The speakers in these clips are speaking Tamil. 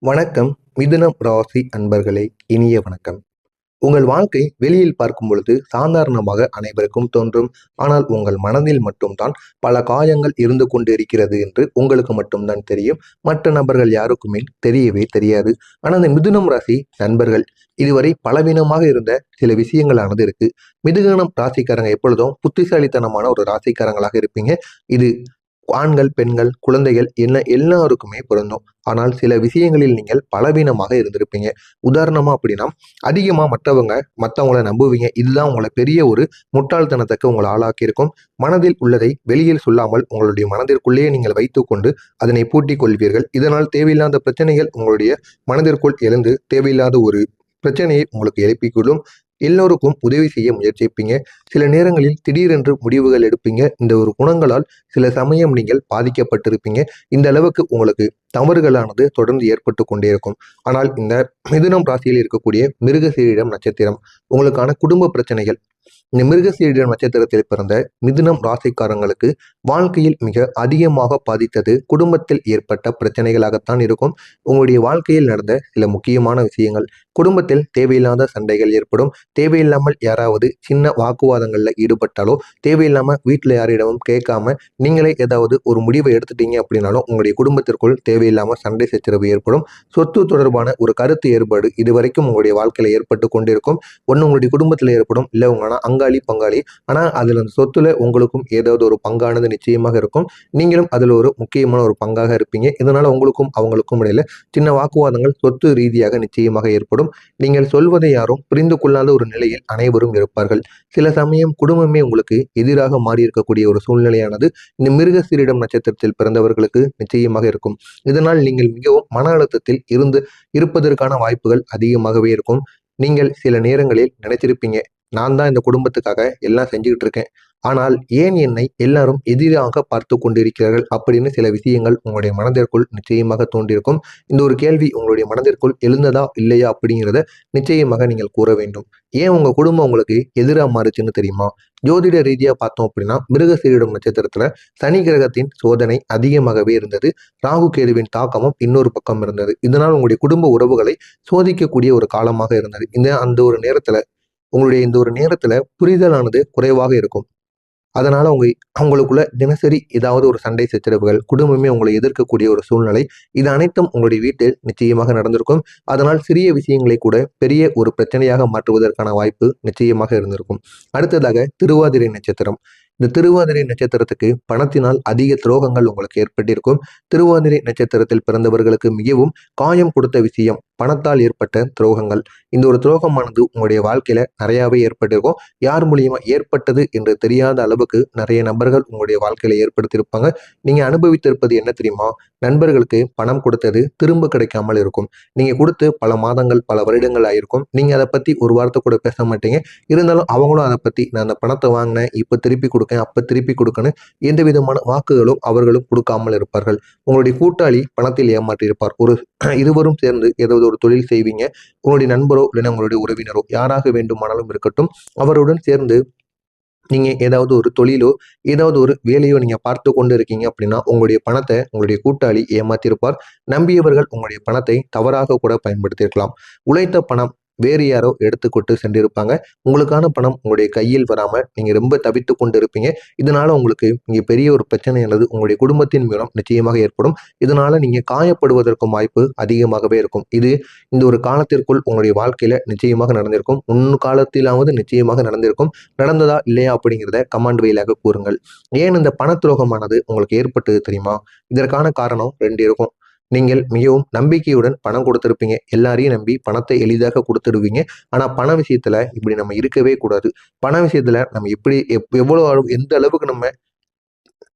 வணக்கம். மிதுனம் ராசி அன்பர்களே, இனிய வணக்கம். உங்கள் வாழ்க்கை வெளியில் பார்க்கும் பொழுது சாதாரணமாக அனைவருக்கும் தோன்றும். ஆனால் உங்கள் மனதில் மட்டும்தான் பல காயங்கள் இருந்து கொண்டு இருக்கிறது என்று உங்களுக்கு மட்டும்தான் தெரியும். மற்ற நபர்கள் யாருக்குமே தெரியவே தெரியாது. ஆனால் அந்த மிதுனம் ராசி நண்பர்கள் இதுவரை பலவீனமாக இருந்த சில விஷயங்களானது இருக்கு. மிதுனம் ராசிக்காரங்க எப்பொழுதும் புத்திசாலித்தனமான ஒரு ராசிக்காரங்களாக இருப்பீங்க. இது ஆண்கள், பெண்கள், குழந்தைகள் என்ன எல்லாருக்குமே பொருந்தும். ஆனால் சில விஷயங்களில் நீங்கள் பலவீனமாக இருந்திருப்பீங்க. உதாரணமா அப்படின்னா, அதிகமா மற்றவங்கள நம்புவீங்க. இதுதான் உங்களை பெரிய ஒரு முட்டாள்தனத்துக்கு உங்களை ஆளாக்கியிருக்கும். மனதில் உள்ளதை வெளியில் சொல்லாமல் உங்களுடைய மனதிற்குள்ளேயே நீங்கள் வைத்துக்கொண்டு அதனை பூட்டிக் கொள்வீர்கள். இதனால் தேவையில்லாத பிரச்சனைகள் உங்களுடைய மனதிற்குள் எழுந்து தேவையில்லாத ஒரு பிரச்சனையை உங்களுக்கு எழுப்பிக்கொள்ளும். எல்லோருக்கும் உதவி செய்ய முயற்சிப்பீங்க. சில நேரங்களில் திடீரென்று முடிவுகள் எடுப்பீங்க. இந்த ஒரு குணங்களால் சில சமயம் நீங்கள் பாதிக்கப்பட்டிருப்பீங்க. இந்த அளவுக்கு உங்களுக்கு தவறுகளானது தொடர்ந்து ஏற்பட்டு கொண்டே இருக்கும். ஆனால் இந்த மிதுனம் ராசியில் இருக்கக்கூடிய மிருகசீரிடம் நட்சத்திரம் உங்களுக்கான குடும்ப பிரச்சனைகள். இந்த மிருகசீரிடம் நட்சத்திரத்தில் பிறந்த மிதுனம் ராசிக்காரங்களுக்கு வாழ்க்கையில் மிக அதிகமாக பாதித்தது குடும்பத்தில் ஏற்பட்ட பிரச்சனைகளாகத்தான் இருக்கும். உங்களுடைய வாழ்க்கையில் நடந்த சில முக்கியமான விஷயங்கள், குடும்பத்தில் தேவையில்லாத சண்டைகள் ஏற்படும். தேவையில்லாமல் யாராவது சின்ன வாக்குவாதங்களில் ஈடுபட்டாலோ, தேவையில்லாமல் வீட்டில் யாரிடமும் கேட்காம நீங்களே ஏதாவது ஒரு முடிவை எடுத்துட்டீங்க அப்படின்னாலும் உங்களுடைய குடும்பத்திற்குள் தேவையில்லாமல் சண்டை சச்சரவு ஏற்படும். சொத்து தொடர்பான ஒரு கருத்து ஏற்பாடு இதுவரைக்கும் உங்களுடைய வாழ்க்கையில் ஏற்பட்டு கொண்டிருக்கும். ஒன்று உங்களுடைய குடும்பத்தில் ஏற்படும், இல்லை உங்களா அங்காளி பங்காளி. ஆனால் அதில் அந்த சொத்துல உங்களுக்கும் ஏதாவது ஒரு பங்கானது நிச்சயமாக இருக்கும். நீங்களும் அதில் ஒரு முக்கியமான ஒரு பங்காக இருப்பீங்க. இதனால உங்களுக்கும் அவங்களுக்கும் இடையில சின்ன வாக்குவாதங்கள் சொத்து ரீதியாக நிச்சயமாக ஏற்படும். நீங்கள் சொல்வதை யாரும் புரிந்து கொள்ளாத ஒரு நிலையில் அனைவரும் இருப்பார்கள். சில சமயம் குடும்பமே உங்களுக்கு எதிராக மாறி இருக்கக்கூடிய ஒரு சூழ்நிலையானது இந்த மிருகசீரிடம் நட்சத்திரத்தில் பிறந்தவர்களுக்கு நிச்சயமாக இருக்கும். இதனால் நீங்கள் மிகவும் மன அழுத்தத்தில் இருப்பதற்கான வாய்ப்புகள் அதிகமாகவே இருக்கும். நீங்கள் சில நேரங்களில் நினைச்சிருப்பீங்க, நான் தான் இந்த குடும்பத்துக்காக எல்லாம் செஞ்சுக்கிட்டு இருக்கேன். ஆனால் ஏன் என்னை எல்லாரும் எதிராக பார்த்து கொண்டிருக்கிறார்கள் அப்படின்னு சில விஷயங்கள் உங்களுடைய மனதிற்குள் நிச்சயமாக தோன்றியிருக்கும். இந்த ஒரு கேள்வி உங்களுடைய மனதிற்குள் எழுந்ததா இல்லையா அப்படிங்கிறத நிச்சயமாக நீங்கள் கூற வேண்டும். ஏன் உங்க குடும்பம் உங்களுக்கு எதிராக மாறுச்சுன்னு தெரியுமா? ஜோதிட ரீதியா பார்த்தோம் அப்படின்னா மிருகசீரிடம் நட்சத்திரத்துல சனி கிரகத்தின் சோதனை அதிகமாகவே இருந்தது. ராகு கேதுவின் தாக்கமும் இன்னொரு பக்கம் இருந்தது. இதனால் உங்களுடைய குடும்ப உறவுகளை சோதிக்கக்கூடிய ஒரு காலமாக இருந்தது. அந்த ஒரு நேரத்துல உங்களுடைய இந்த ஒரு நேரத்துல புரிதலானது குறைவாக இருக்கும். அதனால அவங்களுக்குள்ள தினசரி ஏதாவது ஒரு சண்டை சச்சரவுகள், குடும்பமே உங்களை எதிர்க்கக்கூடிய ஒரு சூழ்நிலை, இது அனைத்தும் உங்களுடைய வீட்டில் நிச்சயமாக நடந்திருக்கும். அதனால் சிறிய விஷயங்களை கூட பெரிய ஒரு பிரச்சனையாக மாற்றுவதற்கான வாய்ப்பு நிச்சயமாக இருந்திருக்கும். அடுத்ததாக திருவாதிரை நட்சத்திரம். இந்த திருவாதிரை நட்சத்திரத்துக்கு பணத்தினால் அதிக துரோகங்கள் உங்களுக்கு ஏற்பட்டிருக்கும். திருவாதிரை நட்சத்திரத்தில் பிறந்தவர்களுக்கு மிகவும் காயம் கொடுத்த விஷயம் பணத்தால் ஏற்பட்ட துரோகங்கள். இந்த ஒரு துரோகமானது உங்களுடைய வாழ்க்கையில நிறையாவே ஏற்பட்டிருக்கும். யார் மூலியமா ஏற்பட்டது என்று தெரியாத அளவுக்கு நிறைய நபர்கள் உங்களுடைய வாழ்க்கையில ஏற்படுத்தியிருப்பாங்க. நீங்க அனுபவித்திருப்பது என்ன தெரியுமா? நண்பர்களுக்கு பணம் கொடுத்தது திரும்ப கிடைக்காமல் இருக்கும். நீங்க கொடுத்து பல மாதங்கள் பல வருடங்கள் ஆயிருக்கும். நீங்க அதை பத்தி ஒரு வார்த்தை கூட பேச மாட்டீங்க. இருந்தாலும் அவங்களும் அதை பத்தி நான் அந்த பணத்தை வாங்கினேன், இப்ப திருப்பி கொடுக்கேன், அப்ப திருப்பி கொடுக்கணும், எந்த விதமான வாக்குகளும் அவர்களும் கொடுக்காமல் இருப்பார்கள். உங்களுடைய கூட்டாளி பணத்தில் ஏமாற்றியிருப்பார். இருவரும் சேர்ந்து ஏதாவது ஒரு தொழில் செய்வீங்க. உங்களுடைய நண்பரோ இல்லைன்னா உங்களுடைய உறவினரோ யாராக வேண்டுமானாலும் இருக்கட்டும், அவருடன் சேர்ந்து நீங்க ஏதாவது ஒரு தொழிலோ ஏதாவது ஒரு வேலையோ நீங்க பார்த்து கொண்டு இருக்கீங்க அப்படின்னா உங்களுடைய பணத்தை உங்களுடைய கூட்டாளி ஏமாத்திருப்பார். நம்பியவர்கள் உங்களுடைய பணத்தை தவறாக கூட பயன்படுத்தியிருக்கலாம். உழைத்த பணம் வேறு யாரோ எடுத்துக்கொண்டு சென்றிருப்பாங்க. உங்களுக்கான பணம் உங்களுடைய கையில் வராம நீங்க ரொம்ப தவித்து கொண்டு இருப்பீங்க. இதனால உங்களுக்கு இங்க பெரிய ஒரு பிரச்சனை அல்லது உங்களுடைய குடும்பத்தின் மூலம் நிச்சயமாக ஏற்படும். இதனால நீங்க காயப்படுவதற்கும் வாய்ப்பு அதிகமாகவே இருக்கும். இது இந்த ஒரு காலத்திற்குள் உங்களுடைய வாழ்க்கையில நிச்சயமாக நடந்திருக்கும். காலத்திலாவது நிச்சயமாக நடந்திருக்கும். நடந்ததா இல்லையா அப்படிங்கிறத கமெண்ட் வழியாக கூறுங்கள். ஏன் இந்த பண துரோகமானது உங்களுக்கு ஏற்பட்டது தெரியுமா? இதற்கான காரணம் 2 இருக்கும். நீங்கள் மிகவும் நம்பிக்கையுடன் பணம் கொடுத்திருப்பீங்க. எல்லாரையும் நம்பி பணத்தை எளிதாக கொடுத்துடுவீங்க. ஆனா பண விஷயத்துல இப்படி நம்ம இருக்கவே கூடாது. பண விஷயத்துல நம்ம எப்படி எவ்வளவு எந்த அளவுக்கு நம்ம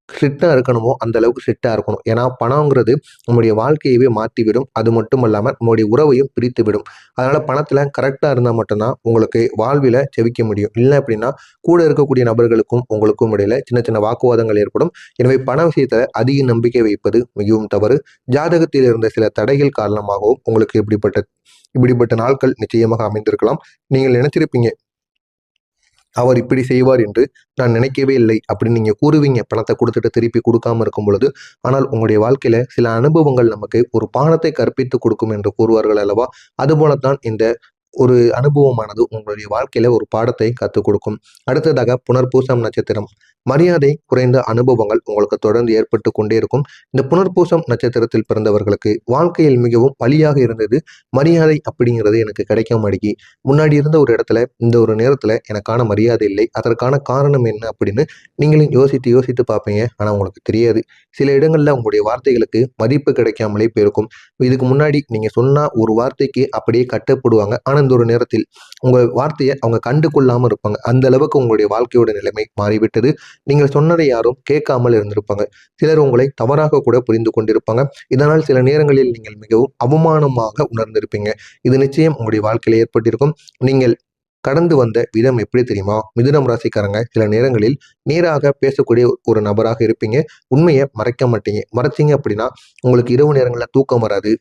ஸ்ட்ரிக்டா இருக்கணுமோ அந்த அளவுக்கு ஸ்ட்ரிக்டா இருக்கணும். ஏன்னா பணங்கிறது நம்முடைய வாழ்க்கையவே மாற்றிவிடும். அது மட்டும் இல்லாம நம்முடைய உறவையும் பிரித்து விடும். அதனால பணத்துல கரெக்டா இருந்தா மட்டும்தான் உங்களுக்கு வாழ்வில செவிக்க முடியும். இல்லை அப்படின்னா கூட இருக்கக்கூடிய நபர்களுக்கும் உங்களுக்கும் இடையில சின்ன சின்ன வாக்குவாதங்கள் ஏற்படும். எனவே பண விஷயத்துல அதிக நம்பிக்கை வைப்பது மிகவும் தவறு. ஜாதகத்தில் இருந்த சில தடைகள் காரணமாகவும் உங்களுக்கு இப்படிப்பட்ட நாட்கள் நிச்சயமாக அமைந்திருக்கலாம். நீங்கள் நினைச்சிருப்பீங்க, அவர் இப்படி செய்வார் என்று நான் நினைக்கவே இல்லை அப்படின்னு நீங்கள் கூறுவீங்க, பணத்தை கொடுத்துட்டு திருப்பி கொடுக்காம இருக்கும் பொழுது. ஆனால் உங்களுடைய வாழ்க்கையில் சில அனுபவங்கள் நமக்கு ஒரு பாடத்தை கற்பித்து கொடுக்கும் என்று கூறுவார்கள் அல்லவா? அதுபோலத்தான் இந்த ஒரு அனுபவமானது உங்களுடைய வாழ்க்கையில ஒரு பாடத்தை கற்றுக் கொடுக்கும். அடுத்ததாக புனர்பூசம் நட்சத்திரம். மரியாதை குறைந்த அனுபவங்கள் உங்களுக்கு தொடர்ந்து ஏற்பட்டு கொண்டே இருக்கும். இந்த புனர்பூசம் நட்சத்திரத்தில் பிறந்தவர்களுக்கு வாழ்க்கையில் மிகவும் வலியாக இருந்தது. மரியாதை அப்படிங்கிறது எனக்கு கிடைக்க மாட்டேங்கி. முன்னாடி இருந்த ஒரு இடத்துல இந்த ஒரு நேரத்துல எனக்கான மரியாதை இல்லை. அதற்கான காரணம் என்ன அப்படின்னு நீங்களும் யோசித்து யோசித்து பார்ப்பீங்க. ஆனா உங்களுக்கு தெரியாது. சில இடங்கள்ல உங்களுடைய வார்த்தைகளுக்கு மதிப்பு கிடைக்காமலே போயிருக்கும். இதுக்கு முன்னாடி நீங்க சொன்ன ஒரு வார்த்தைக்கு அப்படியே கட்டப்படுவாங்க. ஆனா இந்த ஒரு நேரத்தில் உங்க வார்த்தையை அவங்க கண்டு கொள்ளாம இருப்பாங்க. அந்த அளவுக்கு உங்களுடைய வாழ்க்கையோட நிலைமை மாறிவிட்டது. நீங்கள் சொன்னதை யாரும் கேட்காமல் இருந்திருப்பாங்க. சிலர் உங்களை தவறாக கூட புரிந்து கொண்டிருப்பாங்க. இதனால் சில நேரங்களில் நீங்கள் மிகவும் அவமானமாக உணர்ந்திருப்பீங்க. இது நிச்சயம் உங்களுடைய வாழ்க்கையில் ஏற்பட்டிருக்கும். நீங்கள் கடந்து வந்த விதம் எப்படி தெரியுமா? மிதுனம் ராசிக்காரங்க சில நேரங்களில் நேராக பேசக்கூடிய ஒரு நபராக இருப்பீங்க. உண்மையை மறைக்க மாட்டீங்க. மறைச்சிங்க அப்படின்னா உங்களுக்கு இரவு நேரங்களில் தூக்கம் வராது.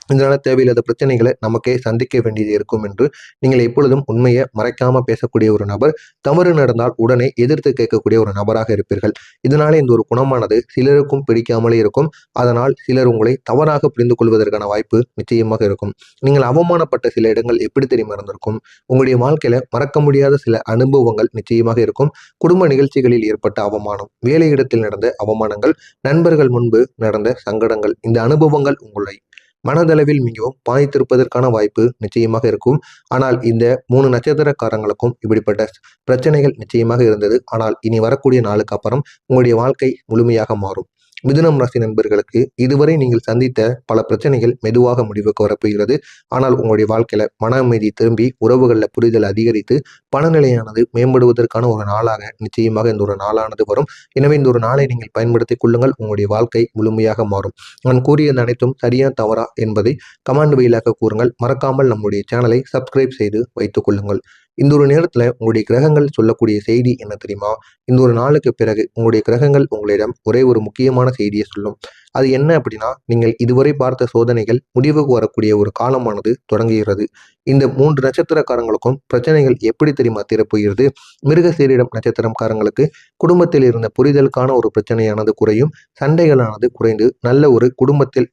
இதனால தேவையில்லாத பிரச்சனைகளை நமக்கே சந்திக்க வேண்டியது இருக்கும் என்று நீங்கள் எப்பொழுதும் உண்மையை மறைக்காம பேசக்கூடிய ஒரு நபர். தவறு நடந்தால் உடனே எதிர்த்து கேட்கக்கூடிய ஒரு நபராக இருப்பீர்கள். இதனாலே இந்த ஒரு குணமானது சிலருக்கும் பிடிக்காமலே இருக்கும். அதனால் சிலர் உங்களை தவறாக புரிந்து கொள்வதற்கான வாய்ப்பு நிச்சயமாக இருக்கும். நீங்கள் அவமானப்பட்ட சில இடங்கள் எப்படி தெரியுமா இருந்திருக்கும்? உங்களுடைய வாழ்க்கையில மறக்க முடியாத சில அனுபவங்கள் நிச்சயமாக இருக்கும். குடும்ப நிகழ்ச்சிகளில் ஏற்பட்ட அவமானம், வேலையிடத்தில் நடந்த அவமானங்கள், நண்பர்கள் முன்பு நடந்த சங்கடங்கள், இந்த அனுபவங்கள் உங்களை மனதளவில் மிகவும் பாதித்திருப்பதற்கான வாய்ப்பு நிச்சயமாக இருக்கும். ஆனால் இந்த 3 நட்சத்திரக்காரங்களுக்கும் இப்படிப்பட்ட பிரச்சனைகள் நிச்சயமாக இருந்தது. ஆனால் இனி வரக்கூடிய நாளுக்கு அப்புறம் உங்களுடைய வாழ்க்கை முழுமையாக மாறும். மிதுனம் ராசி நண்பர்களுக்கு இதுவரை நீங்கள் சந்தித்த பல பிரச்சனைகள் மெதுவாக முடிவுக்கு வரப்போகிறது. ஆனால் உங்களுடைய வாழ்க்கையில மன அமைதி திரும்பி, உறவுகளில் புரிதல் அதிகரித்து, பணநிலையானது மேம்படுவதற்கான ஒரு நாளாக நிச்சயமாக இந்த ஒரு நாளானது வரும். எனவே இந்த ஒரு நாளை நீங்கள் பயன்படுத்திக் கொள்ளுங்கள். உங்களுடைய வாழ்க்கை முழுமையாக மாறும். நான் கூறியது அனைத்தும் சரியா தவறா என்பதை கமெண்ட் வாயிலாக கூறுங்கள். மறக்காமல் நம்முடைய சேனலை சப்ஸ்கிரைப் செய்து வைத்துக் கொள்ளுங்கள். இந்த ஒரு நேரத்துல உங்களுடைய கிரகங்கள் சொல்லக்கூடிய செய்தி என்ன தெரியுமா? இந்த ஒரு நாளுக்கு பிறகு உங்களுடைய கிரகங்கள் உங்களிடம் ஒரே ஒரு முக்கியமான செய்தியை சொல்லும். அது என்ன அப்படின்னா, நீங்கள் இதுவரை பார்த்த சோதனைகள் முடிவுக்கு வரக்கூடிய ஒரு காலமானது தொடங்குகிறது. இந்த 3 நட்சத்திரக்காரங்களுக்கும் பிரச்சனைகள் எப்படி தெரியுமா தீரப்போகிறது? மிருகசீரிடம் நட்சத்திரக்காரங்களுக்கு குடும்பத்தில் இருந்த புரிதலுக்கான ஒரு பிரச்சனையானது குறையும். சண்டைகளானது குறைந்து நல்ல ஒரு குடும்பத்தில்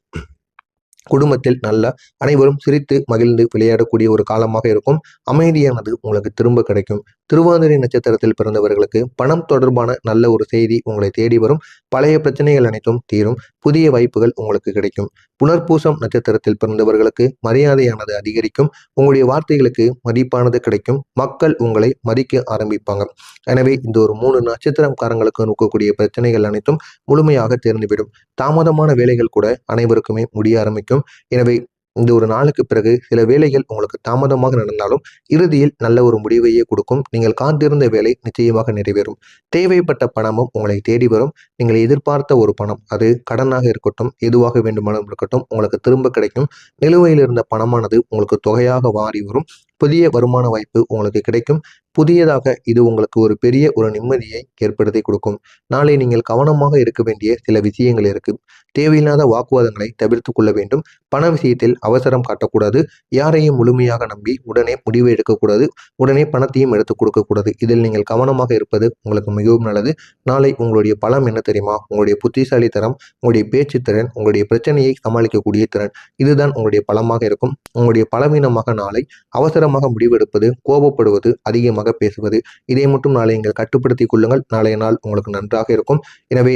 நல்ல அனைவரும் சிரித்து மகிழ்ந்து விளையாடக்கூடிய ஒரு காலமாக இருக்கும். அமைதியானது உங்களுக்கு திரும்ப கிடைக்கும். திருவாதிரை நட்சத்திரத்தில் பிறந்தவர்களுக்கு பணம் தொடர்பான நல்ல ஒரு செய்தி உங்களை தேடி வரும். பழைய பிரச்சனைகள் அனைத்தும் தீரும். புதிய வாய்ப்புகள் உங்களுக்கு கிடைக்கும். புனர்பூசம் நட்சத்திரத்தில் பிறந்தவர்களுக்கு மரியாதையானது அதிகரிக்கும். உங்களுடைய வார்த்தைகளுக்கு மதிப்பானது கிடைக்கும். மக்கள் உங்களை மதிக்க ஆரம்பிப்பாங்க. எனவே இந்த ஒரு 3 நட்சத்திரக்காரங்களுக்கு நோக்கக்கூடிய பிரச்சனைகள் அனைத்தும் முழுமையாக தேர்ந்துவிடும். தாமதமான வேலைகள் கூட அனைவருக்குமே முடிய ஆரம்பிக்கும். எனவே இந்த ஒரு நாளுக்கு பிறகு சில வேலைகள் உங்களுக்கு தாமதமாக நடந்தாலும் இறுதியில் நல்ல ஒரு முடிவையே கொடுக்கும். நீங்கள் காத்திருந்த வேலை நிச்சயமாக நிறைவேறும். தேவைப்பட்ட பணமும் உங்களை தேடி வரும். நீங்கள் எதிர்பார்த்த ஒரு பணம், அது கடனாக இருக்கட்டும், எதுவாக வேண்டுமானாலும் இருக்கட்டும், உங்களுக்கு திரும்ப கிடைக்கும். நிலுவையில் இருந்த பணமானது உங்களுக்கு தொகையாக மாறி வரும். புதிய வருமான வாய்ப்பு உங்களுக்கு கிடைக்கும். புதியதாக இது உங்களுக்கு ஒரு பெரிய ஒரு நிம்மதியை ஏற்படுத்தி கொடுக்கும். நாளை நீங்கள் கவனமாக இருக்க வேண்டிய சில விஷயங்கள் இருக்கு. தேவையில்லாத வாக்குவாதங்களை தவிர்த்து கொள்ள வேண்டும். பண விஷயத்தில் அவசரம் காட்டக்கூடாது. யாரையும் முழுமையாக நம்பி உடனே முடிவு எடுக்கக்கூடாது. உடனே பணத்தையும் எடுத்து கொடுக்கக்கூடாது. இதில் நீங்கள் கவனமாக இருப்பது உங்களுக்கு மிகவும் நல்லது. நாளை உங்களுடைய பலம் என்ன தெரியுமா? உங்களுடைய புத்திசாலித்தனம், உங்களுடைய பேச்சு திறன், உங்களுடைய பிரச்சனையை சமாளிக்கக்கூடிய திறன், இதுதான் உங்களுடைய பலமாக இருக்கும். உங்களுடைய பலவீனமாக நாளை அவசரமாக முடிவெடுப்பது, கோபப்படுவது, அதிகமாக பேசுவது, இதை மட்டும் நாளை நீங்கள் கட்டுப்படுத்திக் கொள்ளுங்கள். நாளைய நாள் உங்களுக்கு நன்றாக இருக்கும். எனவே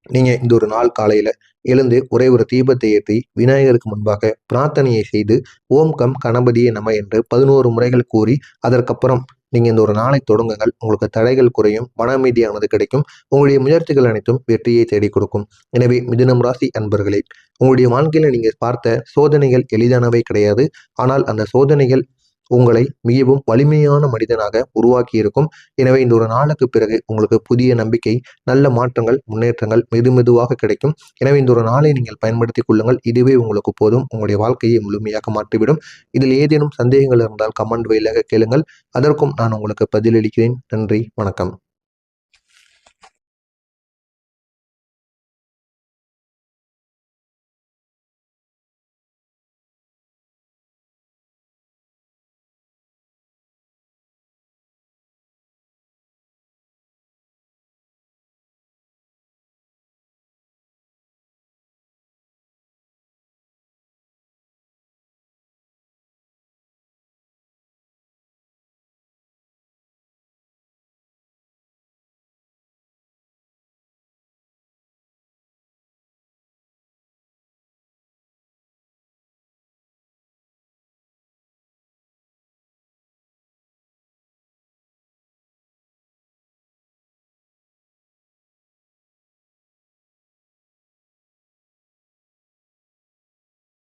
நீங்க இந்த ஒரு நாள் காலையில எழுந்து ஒரே ஒரு தீபத்தை ஏற்றி விநாயகருக்கு முன்பாக பிரார்த்தனையை செய்து ஓம் கம் கணபதியே நம என்று 11 முறைகள் கூறி அதற்கப்புறம் நீங்க இந்த ஒரு நாளை தொடங்குங்கள். உங்களுக்கு தடைகள் குறையும். மன அமைதியானது கிடைக்கும். உங்களுடைய முயற்சிகள் அனைத்தும் வெற்றியை தேடி கொடுக்கும். எனவே மிதுனம் ராசி அன்பர்களே, உங்களுடைய வாழ்க்கையில நீங்க பார்த்த சோதனைகள் எளிதானவை கிடையாது. ஆனால் அந்த சோதனைகள் உங்களை மிகவும் வலிமையான மனிதனாக உருவாக்கி இருக்கும். எனவே இந்த ஒரு நாளுக்கு பிறகு உங்களுக்கு புதிய நம்பிக்கை, நல்ல மாற்றங்கள், முன்னேற்றங்கள் மெதுவாக கிடைக்கும். எனவே இந்த ஒரு நாளை நீங்கள் பயன்படுத்திக் கொள்ளுங்கள். இதுவே உங்களுக்கு போதும். உங்களுடைய வாழ்க்கையை முழுமையாக மாற்றிவிடும். இதில் ஏதேனும் சந்தேகங்கள் இருந்தால் கமெண்ட் வாயிலாக கேளுங்கள். அதற்கும் நான் உங்களுக்கு பதிலளிக்கிறேன். நன்றி, வணக்கம்.